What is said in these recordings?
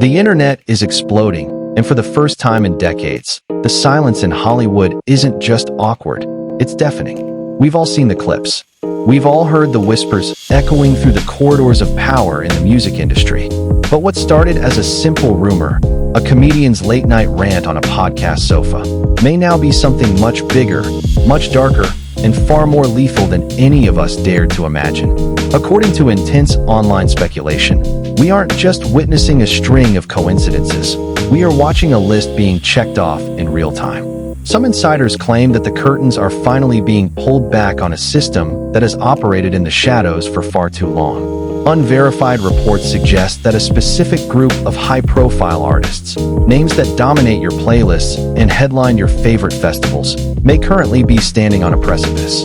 The internet is exploding, and for the first time in decades, the silence in Hollywood isn't just awkward, it's deafening. We've all seen the clips. We've all heard the whispers echoing through the corridors of power in the music industry. But what started as a simple rumor, a comedian's late-night rant on a podcast sofa, may now be something much bigger, much darker, and far more lethal than any of us dared to imagine. According to intense online speculation, we aren't just witnessing a string of coincidences. We are watching a list being checked off in real time. Some insiders claim that the curtains are finally being pulled back on a system that has operated in the shadows for far too long. Unverified reports suggest that a specific group of high-profile artists, names that dominate your playlists and headline your favorite festivals, may currently be standing on a precipice.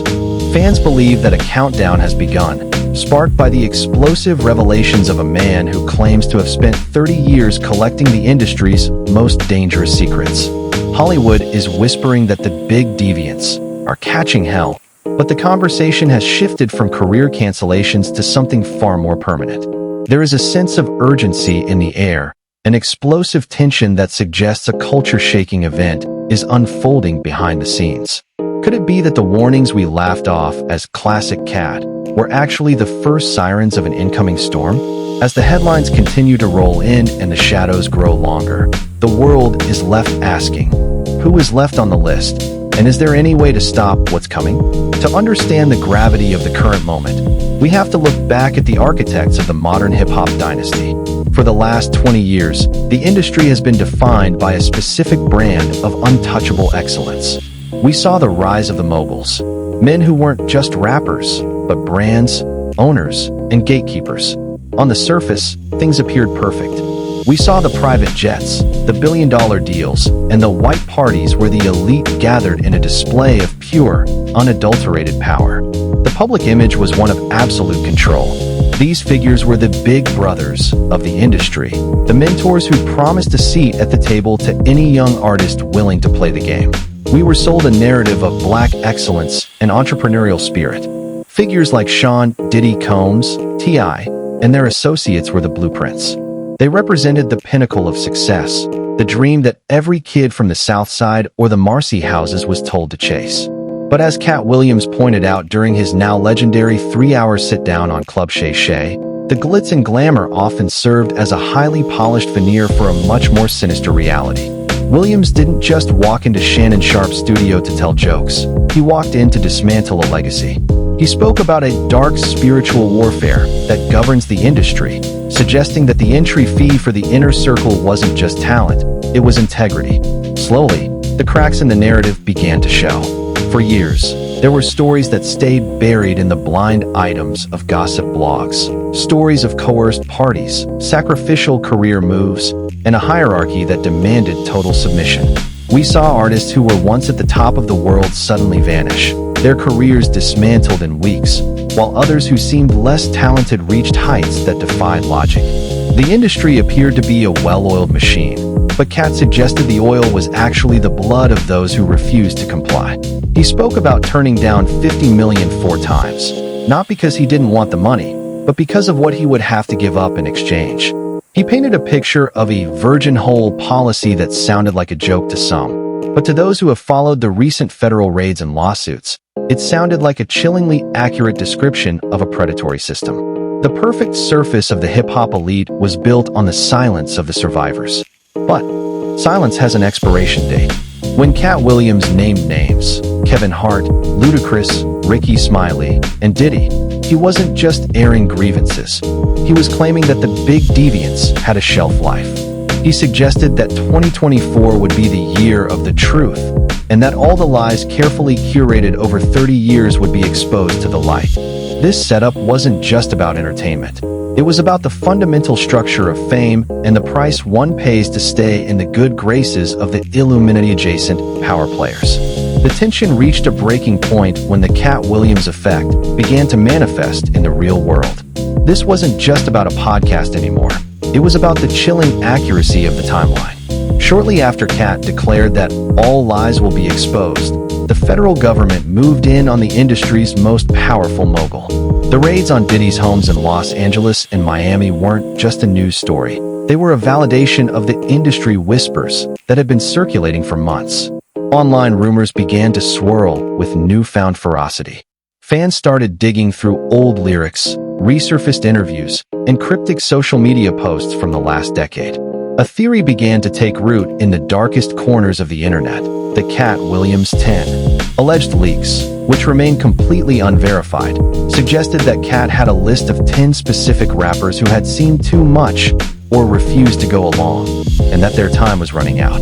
Fans believe that a countdown has begun, sparked by the explosive revelations of a man who claims to have spent 30 years collecting the industry's most dangerous secrets. Hollywood is whispering that the big deviants are catching hell, but the conversation has shifted from career cancellations to something far more permanent. There is a sense of urgency in the air, an explosive tension that suggests a culture-shaking event is unfolding behind the scenes. Could it be that the warnings we laughed off as classic Katt were actually the first sirens of an incoming storm? As the headlines continue to roll in and the shadows grow longer, the world is left asking, who is left on the list? And is there any way to stop what's coming? To understand the gravity of the current moment, we have to look back at the architects of the modern hip-hop dynasty. For the last 20 years, the industry has been defined by a specific brand of untouchable excellence. We saw the rise of the moguls, men who weren't just rappers, but brands, owners, and gatekeepers. On the surface, things appeared perfect. We saw the private jets, the billion-dollar deals, and the white parties where the elite gathered in a display of pure, unadulterated power. The public image was one of absolute control. These figures were the big brothers of the industry, the mentors who promised a seat at the table to any young artist willing to play the game. We were sold a narrative of black excellence and entrepreneurial spirit. Figures like Sean Diddy Combs, T.I., and their associates were the blueprints. They represented the pinnacle of success, the dream that every kid from the South Side or the Marcy houses was told to chase. But as Katt Williams pointed out during his now legendary 3-hour sit-down on Club Shay Shay, the glitz and glamour often served as a highly polished veneer for a much more sinister reality. Williams didn't just walk into Shannon Sharpe's studio to tell jokes. He walked in to dismantle a legacy. He spoke about a dark spiritual warfare that governs the industry, suggesting that the entry fee for the inner circle wasn't just talent, it was integrity. Slowly, the cracks in the narrative began to show. For years, there were stories that stayed buried in the blind items of gossip blogs, stories of coerced parties, sacrificial career moves, and a hierarchy that demanded total submission. We saw artists who were once at the top of the world suddenly vanish, their careers dismantled in weeks, while others who seemed less talented reached heights that defied logic. The industry appeared to be a well-oiled machine, but Katt suggested the oil was actually the blood of those who refused to comply. He spoke about turning down $50 million 4 times, not because he didn't want the money, but because of what he would have to give up in exchange. He painted a picture of a virgin hole policy that sounded like a joke to some, but to those who have followed the recent federal raids and lawsuits, it sounded like a chillingly accurate description of a predatory system. The perfect surface of the hip-hop elite was built on the silence of the survivors. But silence has an expiration date. When Katt Williams named names, Kevin Hart, Ludacris, Ricky Smiley, and Diddy, he wasn't just airing grievances. He was claiming that the big deviants had a shelf life. He suggested that 2024 would be the year of the truth, and that all the lies carefully curated over 30 years would be exposed to the light. This setup wasn't just about entertainment. It was about the fundamental structure of fame and the price one pays to stay in the good graces of the Illuminati-adjacent power players. The tension reached a breaking point when the Katt Williams effect began to manifest in the real world. This wasn't just about a podcast anymore. It was about the chilling accuracy of the timeline. Shortly after Katt declared that all lies will be exposed, the federal government moved in on the industry's most powerful mogul. The raids on Diddy's homes in Los Angeles and Miami weren't just a news story. They were a validation of the industry whispers that had been circulating for months. Online rumors began to swirl with newfound ferocity. Fans started digging through old lyrics, resurfaced interviews, and cryptic social media posts from the last decade. A theory began to take root in the darkest corners of the internet: the Katt Williams 10. Alleged leaks, which remain completely unverified, suggested that Katt had a list of 10 specific rappers who had seen too much or refused to go along, and that their time was running out.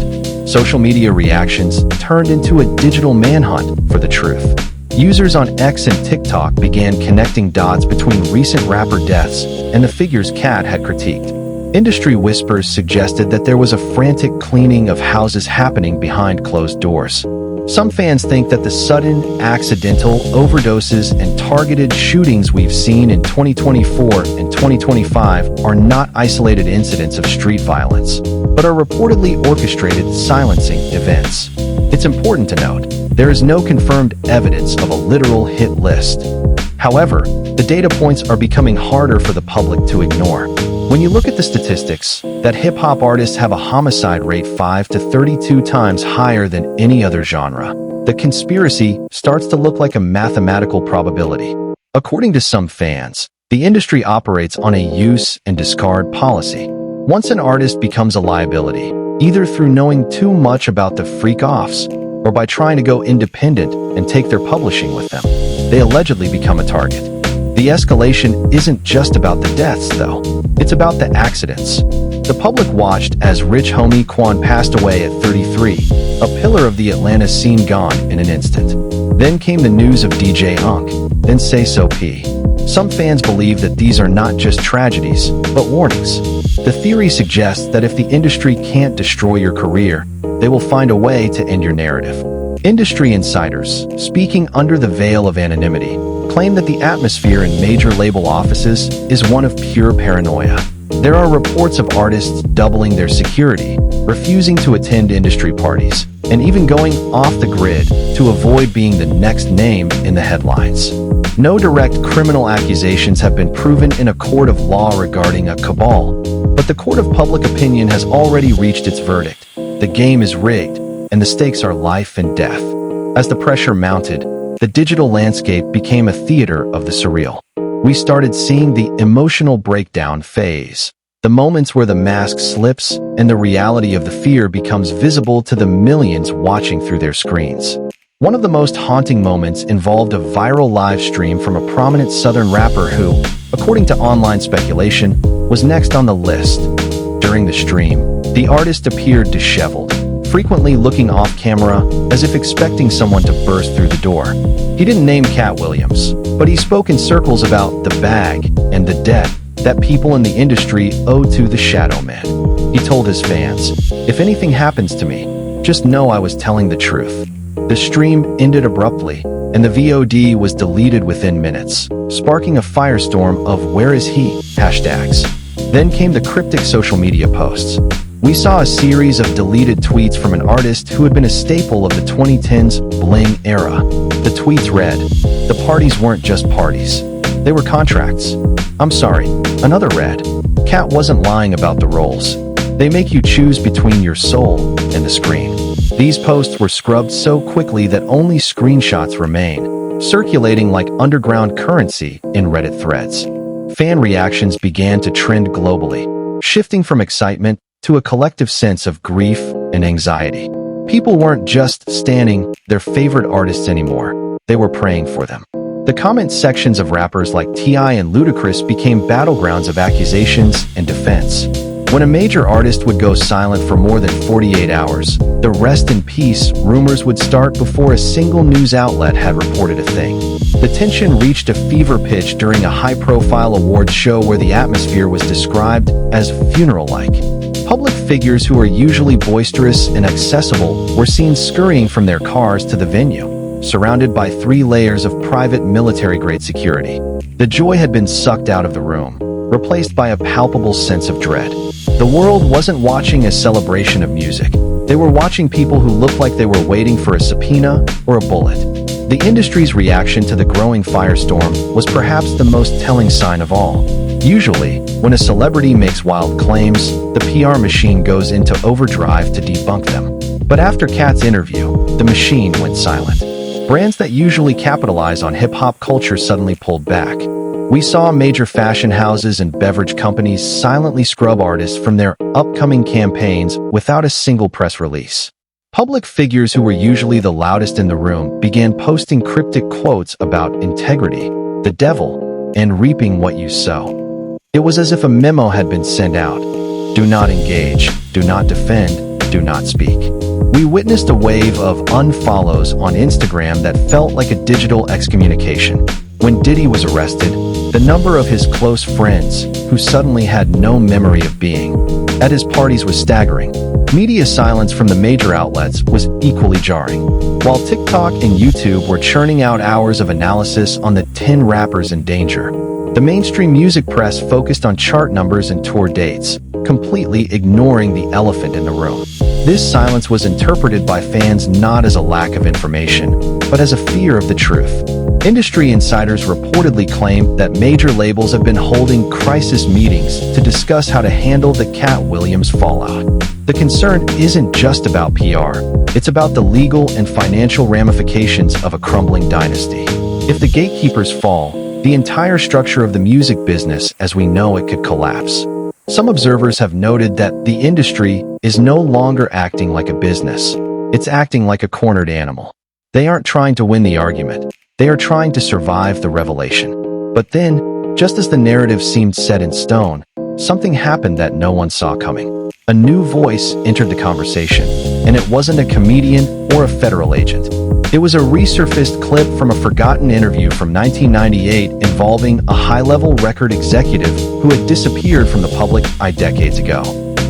Social media reactions turned into a digital manhunt for the truth. Users on X and TikTok began connecting dots between recent rapper deaths and the figures Katt had critiqued. Industry whispers suggested that there was a frantic cleaning of houses happening behind closed doors. Some fans think that the sudden, accidental overdoses and targeted shootings we've seen in 2024 and 2025 are not isolated incidents of street violence, but are reportedly orchestrated silencing events. It's important to note, there is no confirmed evidence of a literal hit list. However, the data points are becoming harder for the public to ignore. When you look at the statistics, that hip-hop artists have a homicide rate 5 to 32 times higher than any other genre, the conspiracy starts to look like a mathematical probability. According to some fans, the industry operates on a use and discard policy. Once an artist becomes a liability, either through knowing too much about the freak-offs or by trying to go independent and take their publishing with them, they allegedly become a target. The escalation isn't just about the deaths, though. It's about the accidents. The public watched as Rich Homie Quan passed away at 33, a pillar of the Atlanta scene gone in an instant. Then came the news of DJ Unk, then Say So P. Some fans believe that these are not just tragedies, but warnings. The theory suggests that if the industry can't destroy your career, they will find a way to end your narrative. Industry insiders, speaking under the veil of anonymity, claim that the atmosphere in major label offices is one of pure paranoia. There are reports of artists doubling their security, refusing to attend industry parties, and even going off the grid to avoid being the next name in the headlines. No direct criminal accusations have been proven in a court of law regarding a cabal, but the court of public opinion has already reached its verdict. The game is rigged, and the stakes are life and death. As the pressure mounted, the digital landscape became a theater of the surreal. We started seeing the emotional breakdown phase, the moments where the mask slips and the reality of the fear becomes visible to the millions watching through their screens. One of the most haunting moments involved a viral live stream from a prominent Southern rapper who, according to online speculation, was next on the list. During the stream, the artist appeared disheveled, frequently looking off camera as if expecting someone to burst through the door. He didn't name Katt Williams, but he spoke in circles about the bag and the debt that people in the industry owe to the Shadow Man. He told his fans, "If anything happens to me, just know I was telling the truth." The stream ended abruptly, and the VOD was deleted within minutes, sparking a firestorm of "Where is he?" hashtags. Then came the cryptic social media posts. We saw a series of deleted tweets from an artist who had been a staple of the 2010s bling era. The tweets read, "The parties weren't just parties. They were contracts." I'm sorry, another read, "Katt wasn't lying about the roles. They make you choose between your soul and the screen." These posts were scrubbed so quickly that only screenshots remain, circulating like underground currency in Reddit threads. Fan reactions began to trend globally, shifting from excitement to a collective sense of grief and anxiety. People weren't just standing their favorite artists anymore, they were praying for them. The comment sections of rappers like T.I. and Ludacris became battlegrounds of accusations and defense. When a major artist would go silent for more than 48 hours, the rest in peace rumors would start before a single news outlet had reported a thing. The tension reached a fever pitch during a high-profile awards show where the atmosphere was described as funeral-like. Public figures who are usually boisterous and accessible were seen scurrying from their cars to the venue, surrounded by 3 layers of private military-grade security. The joy had been sucked out of the room, replaced by a palpable sense of dread. The world wasn't watching a celebration of music. They were watching people who looked like they were waiting for a subpoena or a bullet. The industry's reaction to the growing firestorm was perhaps the most telling sign of all. Usually, when a celebrity makes wild claims, the PR machine goes into overdrive to debunk them. But after Katt's interview, the machine went silent. Brands that usually capitalize on hip-hop culture suddenly pulled back. We saw major fashion houses and beverage companies silently scrub artists from their upcoming campaigns without a single press release. Public figures who were usually the loudest in the room began posting cryptic quotes about integrity, the devil, and reaping what you sow. It was as if a memo had been sent out. Do not engage, do not defend, do not speak. We witnessed a wave of unfollows on Instagram that felt like a digital excommunication. When Diddy was arrested, the number of his close friends, who suddenly had no memory of being at his parties, was staggering. Media silence from the major outlets was equally jarring. While TikTok and YouTube were churning out hours of analysis on the 10 rappers in danger, the mainstream music press focused on chart numbers and tour dates, completely ignoring the elephant in the room. This silence was interpreted by fans not as a lack of information, but as a fear of the truth. Industry insiders reportedly claim that major labels have been holding crisis meetings to discuss how to handle the Katt Williams fallout. The concern isn't just about PR, it's about the legal and financial ramifications of a crumbling dynasty. If the gatekeepers fall, the entire structure of the music business as we know it could collapse. Some observers have noted that the industry is no longer acting like a business. It's acting like a cornered animal. They aren't trying to win the argument. They are trying to survive the revelation. But then, just as the narrative seemed set in stone, something happened that no one saw coming. A new voice entered the conversation, and it wasn't a comedian or a federal agent. It was a resurfaced clip from a forgotten interview from 1998 involving a high-level record executive who had disappeared from the public eye decades ago.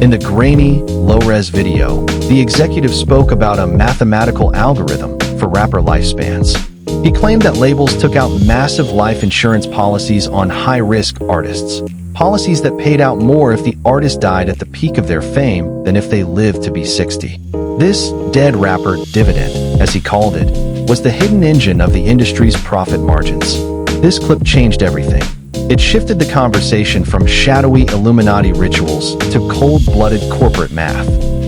In the grainy, low-res video, the executive spoke about a mathematical algorithm for rapper lifespans. He claimed that labels took out massive life insurance policies on high-risk artists, policies that paid out more if the artist died at the peak of their fame than if they lived to be 60. This dead rapper dividend, as he called it, was the hidden engine of the industry's profit margins. This clip changed everything. It shifted the conversation from shadowy Illuminati rituals to cold-blooded corporate math.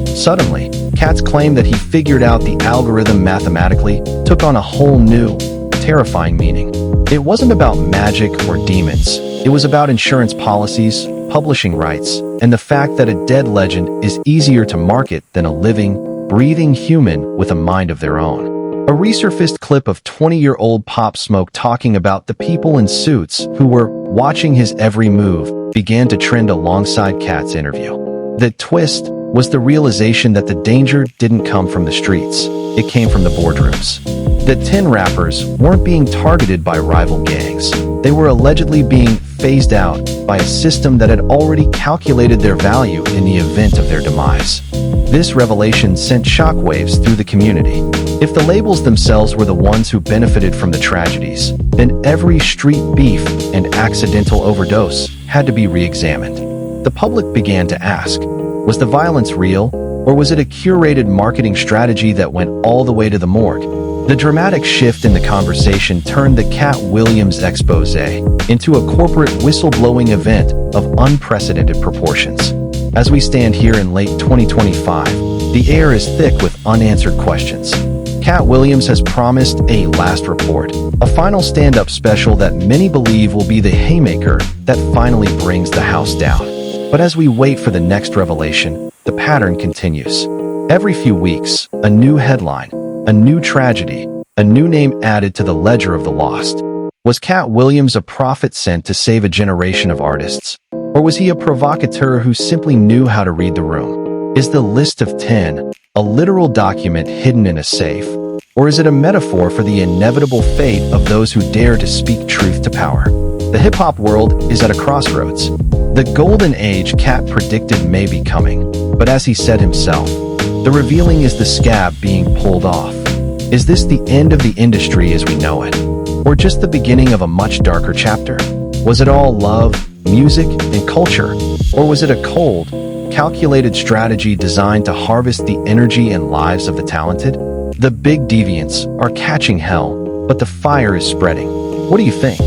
Suddenly, Katt's claim that he figured out the algorithm mathematically took on a whole new, terrifying meaning. It wasn't about magic or demons. It was about insurance policies, publishing rights, and the fact that a dead legend is easier to market than a living, breathing human with a mind of their own. A resurfaced clip of 20-year-old Pop Smoke talking about the people in suits who were watching his every move began to trend alongside Katt's interview. The twist was the realization that the danger didn't come from the streets. It came from the boardrooms. The 10 rappers weren't being targeted by rival gangs. They were allegedly being phased out by a system that had already calculated their value in the event of their demise. This revelation sent shockwaves through the community. If the labels themselves were the ones who benefited from the tragedies, then every street beef and accidental overdose had to be re-examined. The public began to ask, was the violence real, or was it a curated marketing strategy that went all the way to the morgue? The dramatic shift in the conversation turned the Katt Williams expose into a corporate whistleblowing event of unprecedented proportions. As we stand here in late 2025, the air is thick with unanswered questions. Katt Williams has promised a last report, a final stand-up special that many believe will be the haymaker that finally brings the house down. But as we wait for the next revelation, the pattern continues. Every few weeks, a new headline, a new tragedy, a new name added to the ledger of the lost. Was Katt Williams a prophet sent to save a generation of artists? Or was he a provocateur who simply knew how to read the room? Is the list of 10 a literal document hidden in a safe? Or is it a metaphor for the inevitable fate of those who dare to speak truth to power? The hip-hop world is at a crossroads. The golden age Katt predicted may be coming, but as he said himself, the revealing is the scab being pulled off. Is this the end of the industry as we know it? Or just the beginning of a much darker chapter? Was it all love, music, and culture? Or was it a cold, calculated strategy designed to harvest the energy and lives of the talented? The big deviants are catching hell, but the fire is spreading. What do you think?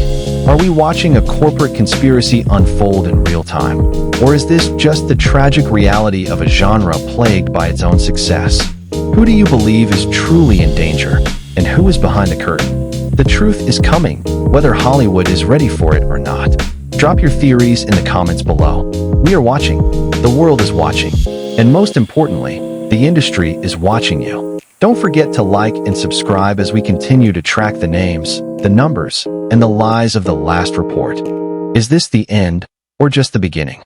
Are we watching a corporate conspiracy unfold in real time? Or is this just the tragic reality of a genre plagued by its own success? Who do you believe is truly in danger? And who is behind the curtain? The truth is coming, whether Hollywood is ready for it or not. Drop your theories in the comments below. We are watching. The world is watching. And most importantly, the industry is watching you. Don't forget to like and subscribe as we continue to track the names, the numbers, and the lies of the last report. Is this the end or just the beginning?